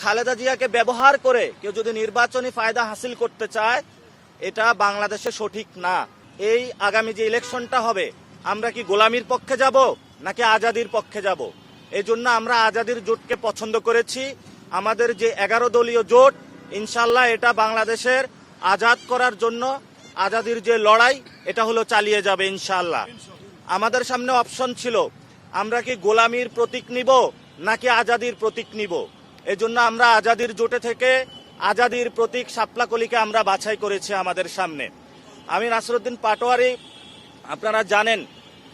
খালেদা জিয়াকে ব্যবহার করে কেউ যদি নির্বাচনী ফায়দা হাসিল করতে চায়, এটা বাংলাদেশে সঠিক না। এই আগামী যে ইলেকশনটা হবে, আমরা কি গোলামির পক্ষে যাব নাকি আজাদির পক্ষে যাব? এই জন্য আমরা আজাদির জোটকে পছন্দ করেছি। আমাদের যে 11 দলীয় জোট, ইনশাল্লাহ এটা বাংলাদেশের আজাদ করার জন্য আজাদির যে লড়াই, এটা হলো চালিয়ে যাবে ইনশাল্লাহ। আমাদের সামনে অপশন ছিল, আমরা কি গোলামির প্রতীক নিব নাকি আজাদির প্রতীক নিব। এজন্য আমরা আজাদির জোটে থেকে আজাদির প্রতীক শাপলাকলিকে আমরা বাছাই করেছি আমাদের সামনে। আমি নাসিরউদ্দিন পাটোয়ারি, আপনারা জানেন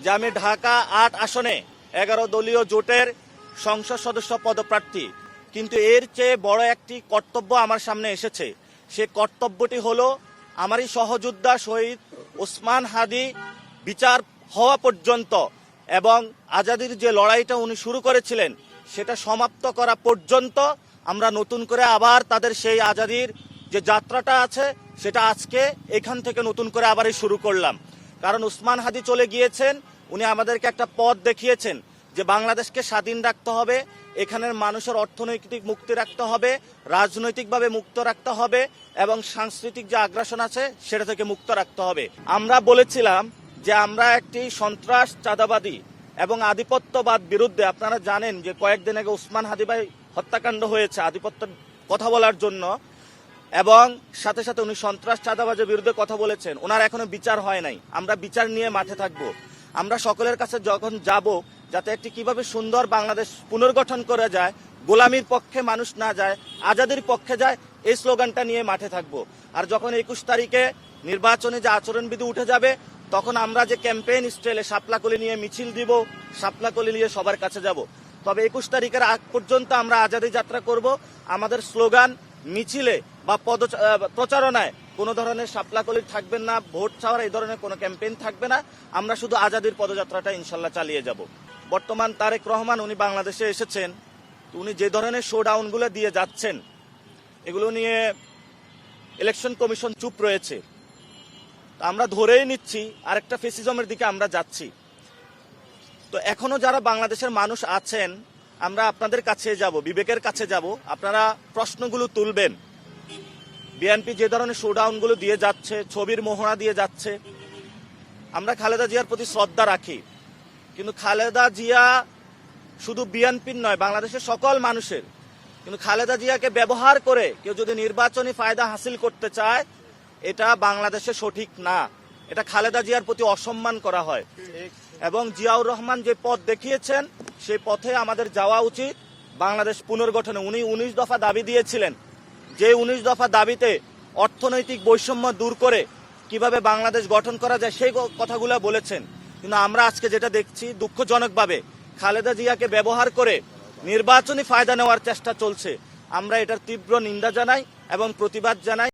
যে আমি ঢাকা 8 আসনে 11 দলীয় জোটের সংসদ সদস্য পদপ্রার্থী। কিন্তু এর চেয়ে বড় একটি কর্তব্য আমার সামনে এসেছে। সে কর্তব্যটি হলো, আমারই সহযোদ্ধা শহীদ ওসমান হাদি বিচার হওয়া পর্যন্ত এবং আজাদির যে লড়াইটা উনি শুরু করেছিলেন সেটা সমাপ্ত করা পর্যন্ত আমরা নতুন করে আবার তাদের সেই আজাদির যে যাত্রাটা আছে সেটা আজকে এখান থেকে নতুন করে আবারই শুরু করলাম। কারণ ওসমান হাদি চলে গিয়েছেন, উনি আমাদেরকে একটা পথ দেখিয়েছেন যে বাংলাদেশকে স্বাধীন রাখতে হবে, এখানের মানুষের অর্থনৈতিক মুক্তি রাখতে হবে, রাজনৈতিকভাবে মুক্ত রাখতে হবে এবং সাংস্কৃতিক যে আগ্রাসন আছে সেটা থেকে মুক্ত রাখতে হবে। আমরা বলেছিলাম যে আমরা একটি সন্ত্রাস, চাঁদাবাদী এবং আধিপত্যবাদ বিরুদ্ধে, আপনারা জানেন যে কয়েকদিন আগে ওসমান হাদি ভাই হত্যাকাণ্ড হয়েছে আধিপত্যের কথা বলার জন্য, এবং সাথে সাথে উনি সন্ত্রাস, চাঁদাবাজের বিরুদ্ধে কথা বলেছেন। ওনার এখনো বিচার হয় নাই। আমরা বিচার নিয়ে মাঠে থাকব। আমরা সকলের কাছে যখন যাব, যাতে একটি কিভাবে সুন্দর বাংলাদেশ পুনর্গঠন করা যায়, গোলামির পক্ষে মানুষ না যায়, আজাদির পক্ষে যায়, এই স্লোগানটা নিয়ে মাঠে থাকব। আর যখন 21 তারিখে নির্বাচনে যে আচরণবিধি উঠে যাবে, তখন আমরা যে ক্যাম্পেইন স্টাইলে শাপলাকলি নিয়ে মিছিল দিব, শাপলাকলি নিয়ে সবার কাছে যাব। তবে 21 তারিখের আগ পর্যন্ত আমরা আজাদি যাত্রা করব। আমাদের স্লোগান, মিছিলে বা প্রচারণায় কোনো ধরনের শাপলাকলির থাকবেন না, ভোট চাওয়ার এই ধরনের কোনো ক্যাম্পেইন থাকবে না। আমরা শুধু আজাদির পদযাত্রাটা ইনশাল্লাহ চালিয়ে যাব। বর্তমান তারেক রহমান উনি বাংলাদেশে এসেছেন, উনি যে ধরনের শোডাউনগুলো দিয়ে যাচ্ছেন, এগুলো নিয়ে ইলেকশন কমিশন চুপ রয়েছে। আমরা ধরেই নিচ্ছি আরেকটা ফেসিজমের দিকে আমরা যাচ্ছি। তো এখনো যারা বাংলাদেশের মানুষ আছেন, আমরা আপনাদের কাছে যাব, বিবেকের কাছে যাব, আপনারা প্রশ্নগুলো তুলবেন। বিএনপি যে ধরনের শোডাউনগুলো দিয়ে যাচ্ছে, ছবির মোহরা দিয়ে যাচ্ছে, আমরা খালেদা জিয়ার প্রতি শ্রদ্ধা রাখি। কিন্তু খালেদা জিয়া শুধু বিএনপির নয়, বাংলাদেশের সকল মানুষের। কিন্তু খালেদা জিয়াকে ব্যবহার করে কেউ যদি নির্বাচনী ফায়দা হাসিল করতে চায়, এটা বাংলাদেশে সঠিক না। এটা খালেদা জিয়ার প্রতি অসম্মান করা হয়। এবং জিয়াউর রহমান যে পথ দেখিয়েছেন, সেই পথে আমাদের যাওয়া উচিত। বাংলাদেশ পুনর্গঠনে উনি 19 দফা দাবি দিয়েছিলেন, যে 19 দফা দাবিতে অর্থনৈতিক বৈষম্য দূর করে কিভাবে বাংলাদেশ গঠন করা যায় সেই কথাগুলো বলেছেন। কিন্তু আমরা আজকে যেটা দেখছি, দুঃখজনকভাবে খালেদা জিয়াকে ব্যবহার করে নির্বাচনী ফায়দা নেওয়ার চেষ্টা চলছে। আমরা এটার তীব্র নিন্দা জানাই এবং প্রতিবাদ জানাই।